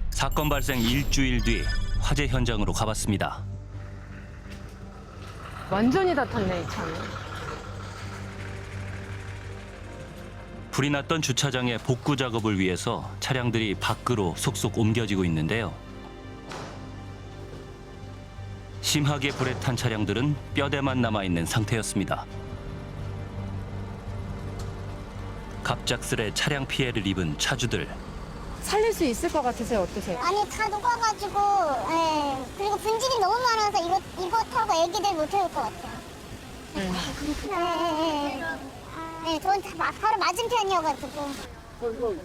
사건 발생 일주일 뒤 화재 현장으로 가봤습니다. 완전히 다 탔네, 이 차는. 불이 났던 주차장의 복구 작업을 위해서 차량들이 밖으로 속속 옮겨지고 있는데요. 심하게 불에 탄 차량들은 뼈대만 남아있는 상태였습니다. 갑작스레 차량 피해를 입은 차주들. 살릴 수 있을 것 같으세요? 어떠세요? 아니 다 녹아가지고, 예. 그리고 분질이 너무 많아서 이거 타고 애기들 못 태울 것 같아요. 네, 저는 바로 맞은편이어가지고. 저는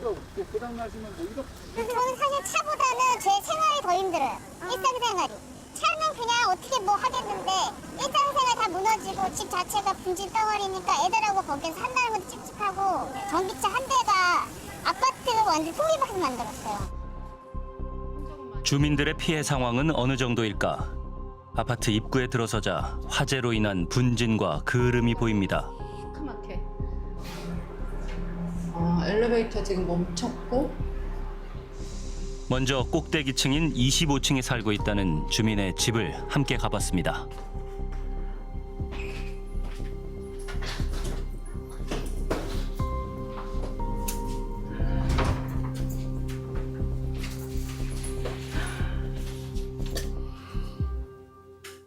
사실 차보다는 제 생활이 더 힘들어요. 일상생활이. 차는 그냥 어떻게 뭐 하겠는데 일상생활 다 무너지고 집 자체가 분질 덩어리니까 애들하고 거기서 산다는 것도 찝찝하고 전기차 한 대가 아파트를 완전 톱니바퀴 만들었어요. 주민들의 피해 상황은 어느 정도일까? 아파트 입구에 들어서자 화재로 인한 분진과 그을음이 보입니다. 시커멓게. 엘리베이터 지금 멈췄고. 먼저 꼭대기층인 25층에 살고 있다는 주민의 집을 함께 가봤습니다.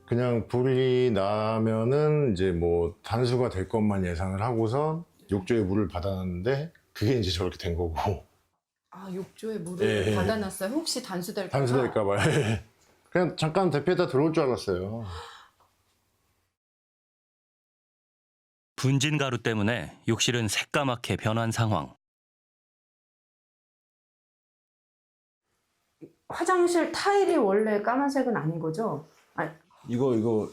그냥 불이 나면은 이제 뭐 단수가 될 것만 예상을 하고선 욕조에 물을 받아놨는데 그게 이제 저렇게 된 거고. 아, 욕조에 물을 예. 받아놨어요? 혹시 단수될까 봐? 단수될까 봐요. 그냥 잠깐 대피했다 들어올 줄 알았어요. 분진 가루 때문에 욕실은 새까맣게 변한 상황. 화장실 타일이 원래 까만색은 아닌 거죠? 아니, 이거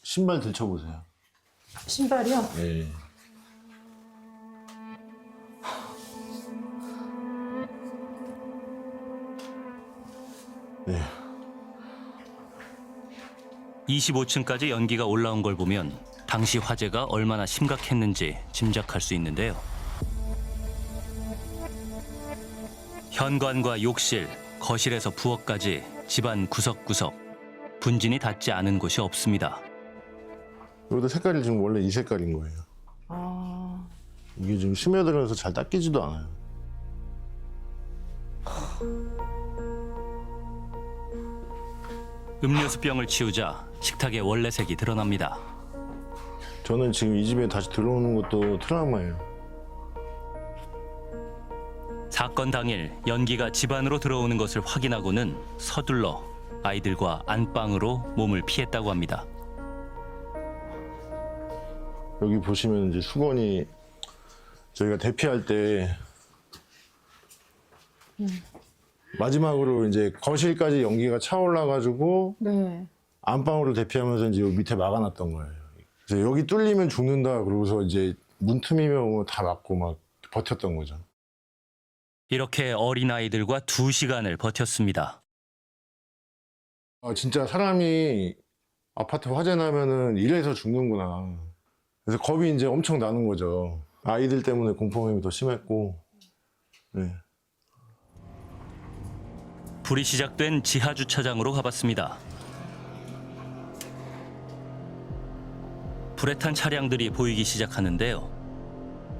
신발 들춰보세요. 신발이요? 예. 네. 25층까지 연기가 올라온 걸 보면 당시 화재가 얼마나 심각했는지 짐작할 수 있는데요. 현관과 욕실, 거실에서 부엌까지 집안 구석구석 분진이 닿지 않은 곳이 없습니다. 여기도 색깔이 지금 원래 이 색깔인 거예요. 아, 이게 지금 스며들어서 잘 닦이지도 않아요. 음료수병을 치우자 식탁의 원래 색이 드러납니다. 저는 지금 이 집에 다시 들어오는 것도 트라우마예요. 사건 당일 연기가 집 안으로 들어오는 것을 확인하고는 서둘러 아이들과 안방으로 몸을 피했다고 합니다. 여기 보시면 이제 수건이 저희가 대피할 때 마지막으로 이제 거실까지 연기가 차올라가지고 네. 안방으로 대피하면서 이제 여기 밑에 막아놨던 거예요. 그래서 여기 뚫리면 죽는다 그러고서 이제 문틈이면 뭐다 막고 막 버텼던 거죠. 이렇게 어린아이들과 2시간을 버텼습니다. 진짜 사람이 아파트 화재 나면은 이래서 죽는구나. 그래서 겁이 이제 엄청 나는 거죠. 아이들 때문에 공포감이 더 심했고. 네. 불이 시작된 지하 주차장으로 가봤습니다. 불에 탄 차량들이 보이기 시작하는데요.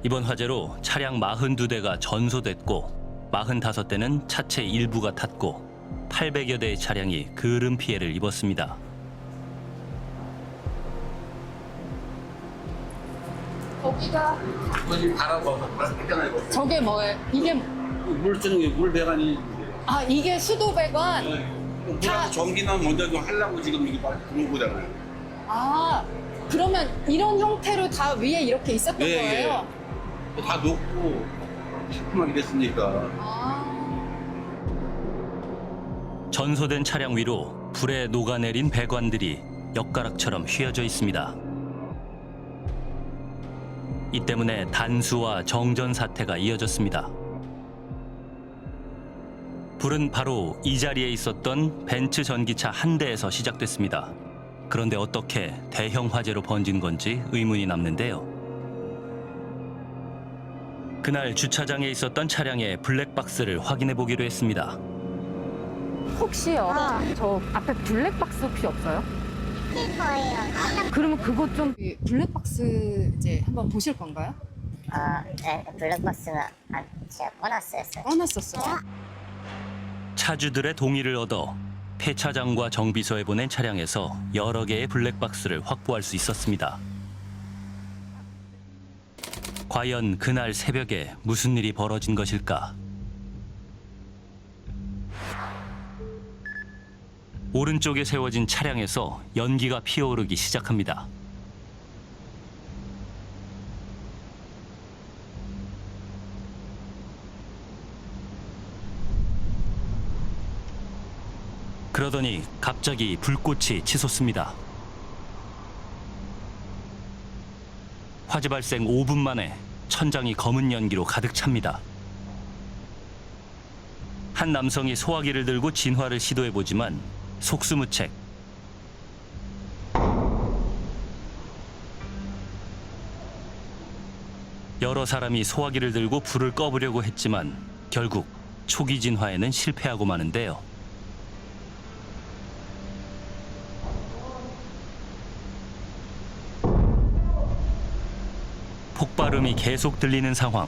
이번 화재로 차량 42대가 전소됐고 45대는 차체 일부가 탔고 800여 대의 차량이 그을음 피해를 입었습니다. 거기가 거기 바라봐. 저게 뭐예요? 이게 물 쓰는 게 물배관이. 아, 이게 수도배관? 물하고 전기만 먼저 좀 하려고 지금 이게 막 들어온 거잖아요. 아, 그러면 이런 형태로 다 위에 이렇게 있었던 거예요? 다 녹고 시큼하게 됐으니까. 아. 전소된 차량 위로 불에 녹아내린 배관들이 엿가락처럼 휘어져 있습니다. 이 때문에 단수와 정전 사태가 이어졌습니다. 불은 바로 이 자리에 있었던 벤츠 전기차 한 대에서 시작됐습니다. 그런데 어떻게 대형 화재로 번진 건지 의문이 남는데요. 그날 주차장에 있었던 차량의 블랙박스를 확인해 보기로 했습니다. 혹시요, 저 앞에 블랙박스 혹시 없어요? 낄 거예요. 그러면 그것 좀 블랙박스 이제 한번 보실 건가요? 네, 블랙박스는 제가 꺼놨어요. 꺼놨었어요. 차주들의 동의를 얻어 폐차장과 정비소에 보낸 차량에서 여러 개의 블랙박스를 확보할 수 있었습니다. 과연 그날 새벽에 무슨 일이 벌어진 것일까? 오른쪽에 세워진 차량에서 연기가 피어오르기 시작합니다. 그러더니 갑자기 불꽃이 치솟습니다. 화재 발생 5분 만에 천장이 검은 연기로 가득 찹니다. 한 남성이 소화기를 들고 진화를 시도해보지만 속수무책. 여러 사람이 소화기를 들고 불을 꺼보려고 했지만 결국 초기 진화에는 실패하고 마는데요. 폭발음이 계속 들리는 상황.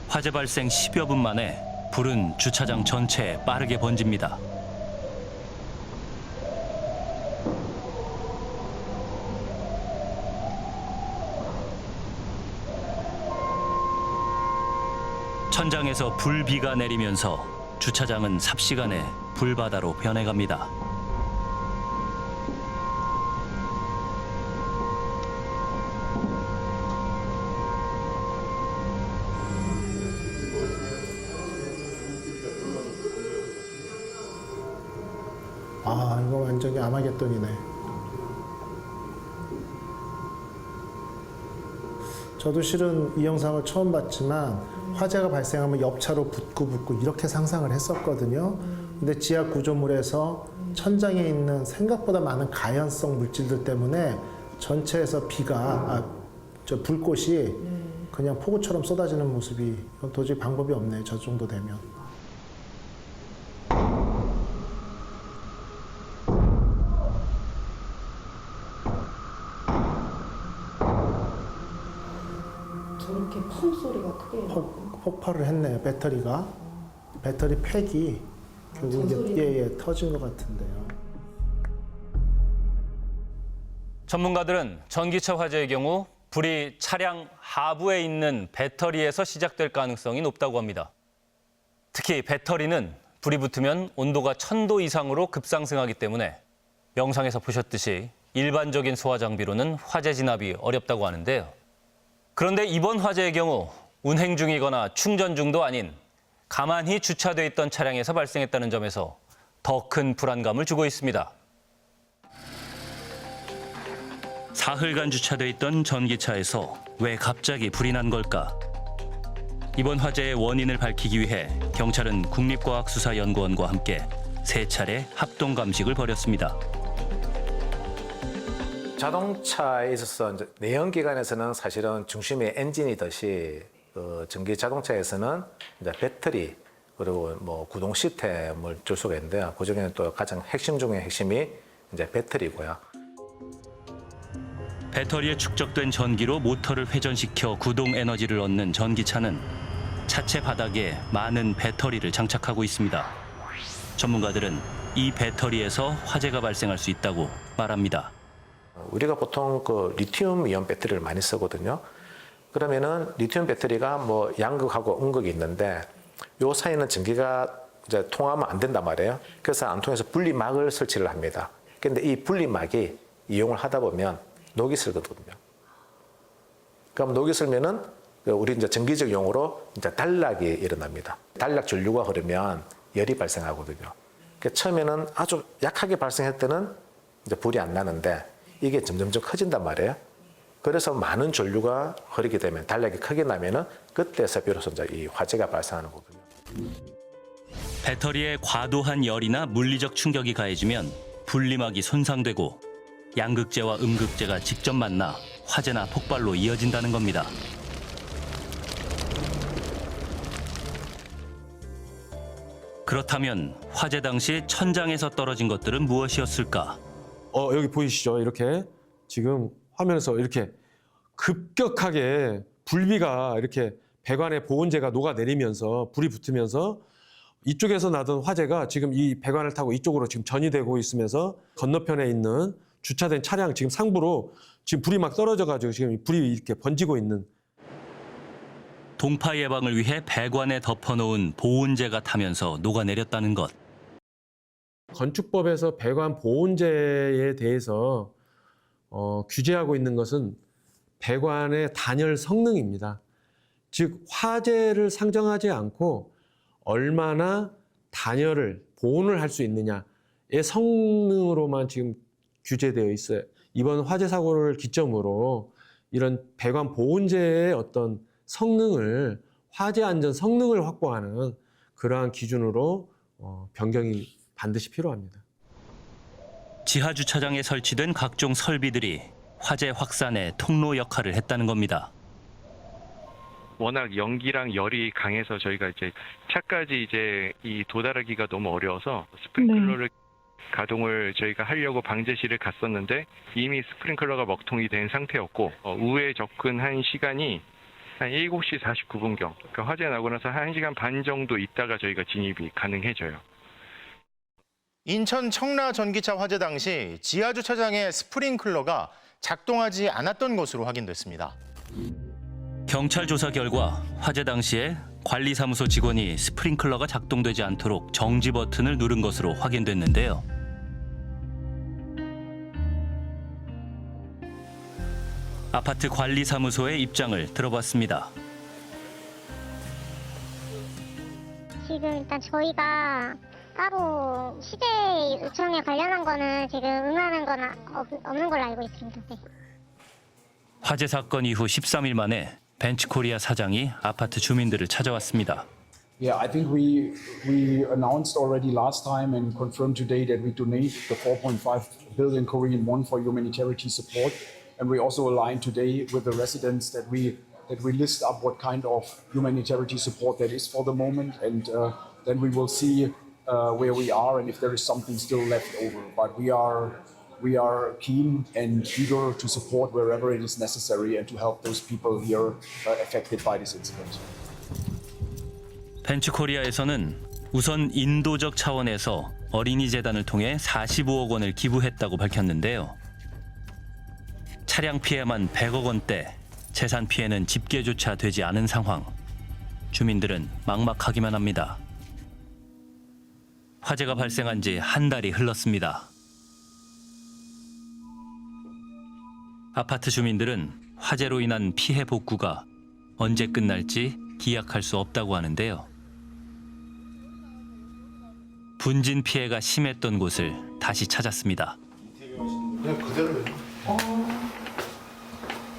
화재 발생 10여 분 만에 불은 주차장 전체에 빠르게 번집니다. 천장에서 불비가 내리면서 주차장은 삽시간에 불바다로 변해갑니다. 아, 이거 완전히 아마겟돈이네. 저도 실은 이 영상을 처음 봤지만 화재가 발생하면 옆차로 붙고 이렇게 상상을 했었거든요. 근데 지하 구조물에서 천장에 있는 생각보다 많은 가연성 물질들 때문에 전체에서 저 불꽃이 그냥 폭우처럼 쏟아지는 모습이, 이건 도저히 방법이 없네, 저 정도 되면. 저렇게 펑 소리가 크게 폭발을 했네요, 배터리가. 배터리 팩이 결국 이제 터진 것 같은데요. 전문가들은 전기차 화재의 경우 불이 차량 하부에 있는 배터리에서 시작될 가능성이 높다고 합니다. 특히 배터리는 불이 붙으면 온도가 1000도 이상으로 급상승하기 때문에 영상에서 보셨듯이 일반적인 소화 장비로는 화재 진압이 어렵다고 하는데요. 그런데 이번 화재의 경우 운행 중이거나 충전 중도 아닌 가만히 주차돼 있던 차량에서 발생했다는 점에서 더 큰 불안감을 주고 있습니다. 사흘간 주차돼 있던 전기차에서 왜 갑자기 불이 난 걸까? 이번 화재의 원인을 밝히기 위해 경찰은 국립과학수사연구원과 함께 3차례 합동 감식을 벌였습니다. 자동차에 있어서 이제 내연기관에서는 사실은 중심이 엔진이듯이 전기 자동차에서는 이제 배터리 그리고 뭐 구동 시스템을 줄 수가 있는데요. 그 중에는 또 가장 핵심 중에 핵심이 이제 배터리고요. 배터리에 축적된 전기로 모터를 회전시켜 구동 에너지를 얻는 전기차는 차체 바닥에 많은 배터리를 장착하고 있습니다. 전문가들은 이 배터리에서 화재가 발생할 수 있다고 말합니다. 우리가 보통 그 리튬 이온 배터리를 많이 쓰거든요. 그러면은 리튬 배터리가 뭐 양극하고 음극이 있는데 요 사이는 전기가 이제 통하면 안 된단 말이에요. 그래서 안 통해서 분리막을 설치를 합니다. 근데 이 분리막이 이용을 하다 보면 녹이 슬거든요. 그럼 녹이 슬면은 우리 이제 전기적 용어로 이제 단락이 일어납니다. 단락 전류가 흐르면 열이 발생하거든요. 그러니까 처음에는 아주 약하게 발생할 때는 이제 불이 안 나는데 이게 점점점 커진단 말이에요. 그래서 많은 전류가 흐르게 되면 단락이 크게 나면은 그때서 비로소 이제 이 화재가 발생하는 거거든요. 배터리에 과도한 열이나 물리적 충격이 가해지면 분리막이 손상되고 양극재와 음극재가 직접 만나 화재나 폭발로 이어진다는 겁니다. 그렇다면 화재 당시 천장에서 떨어진 것들은 무엇이었을까? 여기 보이시죠? 이렇게 지금 화면에서 이렇게 급격하게 불비가 이렇게 배관에 보온재가 녹아내리면서 불이 붙으면서 이쪽에서 나던 화재가 지금 이 배관을 타고 이쪽으로 지금 전이되고 있으면서 건너편에 있는 주차된 차량 지금 상부로 지금 불이 막 떨어져가지고 지금 불이 이렇게 번지고 있는. 동파 예방을 위해 배관에 덮어놓은 보온재가 타면서 녹아내렸다는 것. 건축법에서 배관 보온재에 대해서 규제하고 있는 것은 배관의 단열 성능입니다. 즉 화재를 상정하지 않고 얼마나 단열을 보온을 할 수 있느냐의 성능으로만 지금 규제되어 있어요. 이번 화재 사고를 기점으로 이런 배관 보온재의 어떤 성능을 화재 안전 성능을 확보하는 그러한 기준으로 변경이 반드시 필요합니다. 지하 주차장에 설치된 각종 설비들이 화재 확산의 통로 역할을 했다는 겁니다. 워낙 연기랑 열이 강해서 저희가 이제 차까지 이제 이 도달하기가 너무 어려워서 스프링클러를 가동을 저희가 하려고 방제실을 갔었는데 이미 스프링클러가 먹통이 된 상태였고 우회에 접근한 시간이 한 7시 49분경 그러니까 화재 나고 나서 1시간 반 정도 있다가 저희가 진입이 가능해져요. 인천 청라 전기차 화재 당시 지하 주차장의 스프링클러가 작동하지 않았던 것으로 확인됐습니다. 경찰 조사 결과 화재 당시에 관리사무소 직원이 스프링클러가 작동되지 않도록 정지 버튼을 누른 것으로 확인됐는데요. 아파트 관리사무소의 입장을 들어봤습니다. 지금 일단 저희가 따로 시제 요청에 관련한 거는 지금 응하는 건 없는 걸로 알고 있습니다. 네. 화재 사건 이후 13일 만에 벤츠코리아 사장이 아파트 주민들을 찾아왔습니다. Yeah, I think we announced already last time and confirmed today that we donate the 4.5 billion Korean won for humanitarian support, and we also aligned today with the residents that we list up what kind of humanitarian support that is for the moment, and then we will see where we are and if there is something still left over. But we are keen and eager to support wherever it is necessary and to help those people here affected by this incident. 벤츠코리아에서는 우선 인도적 차원에서 어린이재단을 통해 45억 원을 기부했다고 밝혔는데요. 차량 피해만 100억 원대, 재산 피해는 집계조차 되지 않은 상황. 주민들은 막막하기만 합니다. 화재가 발생한 지 한 달이 흘렀습니다. 아파트 주민들은 화재로 인한 피해 복구가 언제 끝날지 기약할 수 없다고 하는데요. 분진 피해가 심했던 곳을 다시 찾았습니다. 그냥 그대로예요.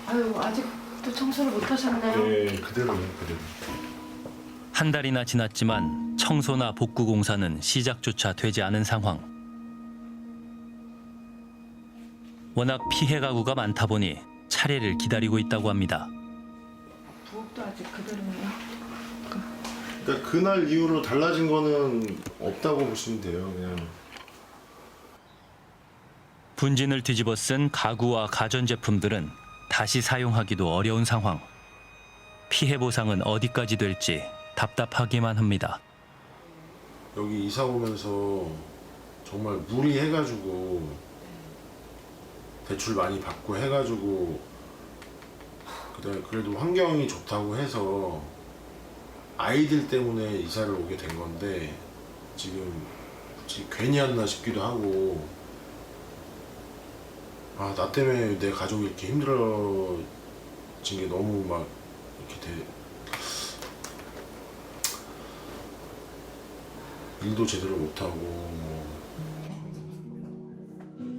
아유, 아직도 청소를 못 하셨네요. 네, 그대로예요, 그대로. 한 달이나 지났지만 청소나 복구 공사는 시작조차 되지 않은 상황. 워낙 피해 가구가 많다 보니 차례를 기다리고 있다고 합니다. 부엌도 아직 그대로예요. 그러니까 그날 이후로 달라진 거는 없다고 보시면 돼요, 그냥. 분진을 뒤집어 쓴 가구와 가전제품들은 다시 사용하기도 어려운 상황. 피해 보상은 어디까지 될지 답답하기만 합니다. 여기 이사 오면서 정말 무리해가지고 대출 많이 받고 해가지고 그다음에 그래도 환경이 좋다고 해서 아이들 때문에 이사를 오게 된 건데 지금 괜히 왔나 싶기도 하고 나 때문에 내 가족이 이렇게 힘들어진 게 너무 막 이렇게 일도 제대로 못하고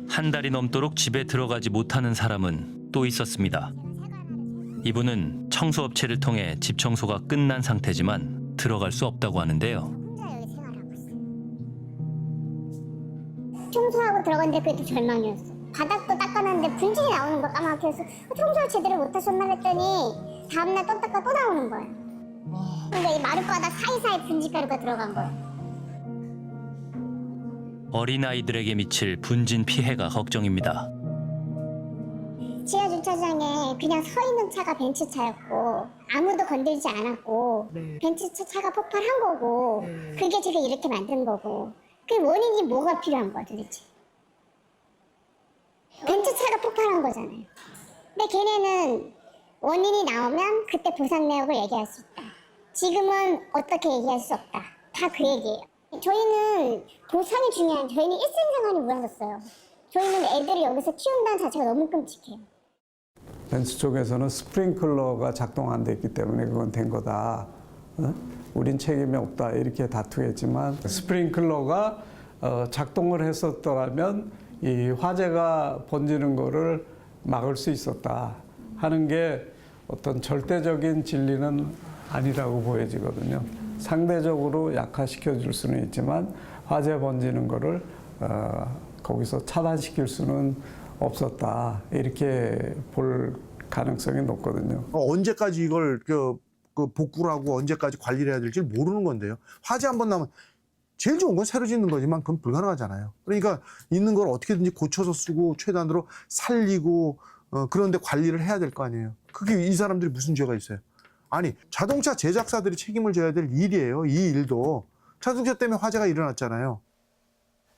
한 달이 넘도록 집에 들어가지 못하는 사람은 또 있었습니다. 이분은 청소업체를 통해 집 청소가 끝난 상태지만 들어갈 수 없다고 하는데요. 혼자 여기 생활하고 있어요. 청소하고 들어갔는데 그래도 절망이었어. 바닥도 닦아놨는데 근데 분진이 나오는 거야, 까맣게. 해서 청소를 제대로 못하셨나 했더니 다음날 떴다가 또 나오는 거예요. 그러니까 이 마룻바닥 사이사이 분진가루가 들어간 거예요. 어린아이들에게 미칠 분진 피해가 걱정입니다. 지하 주차장에 그냥 서 있는 차가 벤츠차였고 아무도 건들지 않았고 벤츠차 차가 폭발한 거고 그게 지금 이렇게 만든 거고 그 원인이 뭐가 필요한 거야 도대체. 벤츠차가 폭발한 거잖아요. 근데 걔네는 원인이 나오면 그때 보상 내역을 얘기할 수 있다. 지금은 어떻게 얘기할 수 없다. 다 그 얘기예요. 저희는 보상이 중요한, 저희는 일생생활이 무너졌어요. 저희는 애들을 여기서 키운다는 자체가 너무 끔찍해요. 벤츠 쪽에서는 스프링클러가 작동 안 됐기 때문에 그건 된 거다. 우린 책임이 없다. 이렇게 다투겠지만 스프링클러가 작동을 했었더라면 이 화재가 번지는 거를 막을 수 있었다 하는 게 어떤 절대적인 진리는 아니라고 보여지거든요. 상대적으로 약화시켜 줄 수는 있지만 화재 번지는 거를 거기서 차단시킬 수는 없었다. 이렇게 볼 가능성이 높거든요. 언제까지 이걸 그 복구를 하고 언제까지 관리를 해야 될지 모르는 건데요. 화재 한번 나면 제일 좋은 건 새로 짓는 거지만 그건 불가능하잖아요. 그러니까 있는 걸 어떻게든지 고쳐서 쓰고 최대한으로 살리고 그런데 관리를 해야 될 거 아니에요. 그게 이 사람들이 무슨 죄가 있어요? 아니 자동차 제작사들이 책임을 져야 될 일이에요. 이 일도. 자동차 때문에 화재가 일어났잖아요.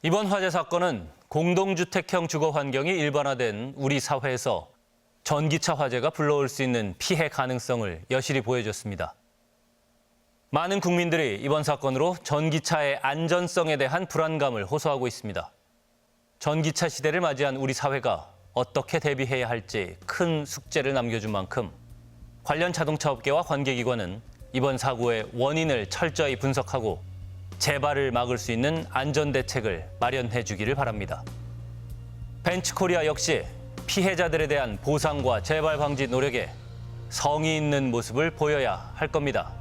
이번 화재 사건은 공동주택형 주거 환경이 일반화된 우리 사회에서 전기차 화재가 불러올 수 있는 피해 가능성을 여실히 보여줬습니다. 많은 국민들이 이번 사건으로 전기차의 안전성에 대한 불안감을 호소하고 있습니다. 전기차 시대를 맞이한 우리 사회가 어떻게 대비해야 할지 큰 숙제를 남겨준 만큼 관련 자동차 업계와 관계기관은 이번 사고의 원인을 철저히 분석하고 재발을 막을 수 있는 안전대책을 마련해 주기를 바랍니다. 벤츠코리아 역시 피해자들에 대한 보상과 재발 방지 노력에 성의 있는 모습을 보여야 할 겁니다.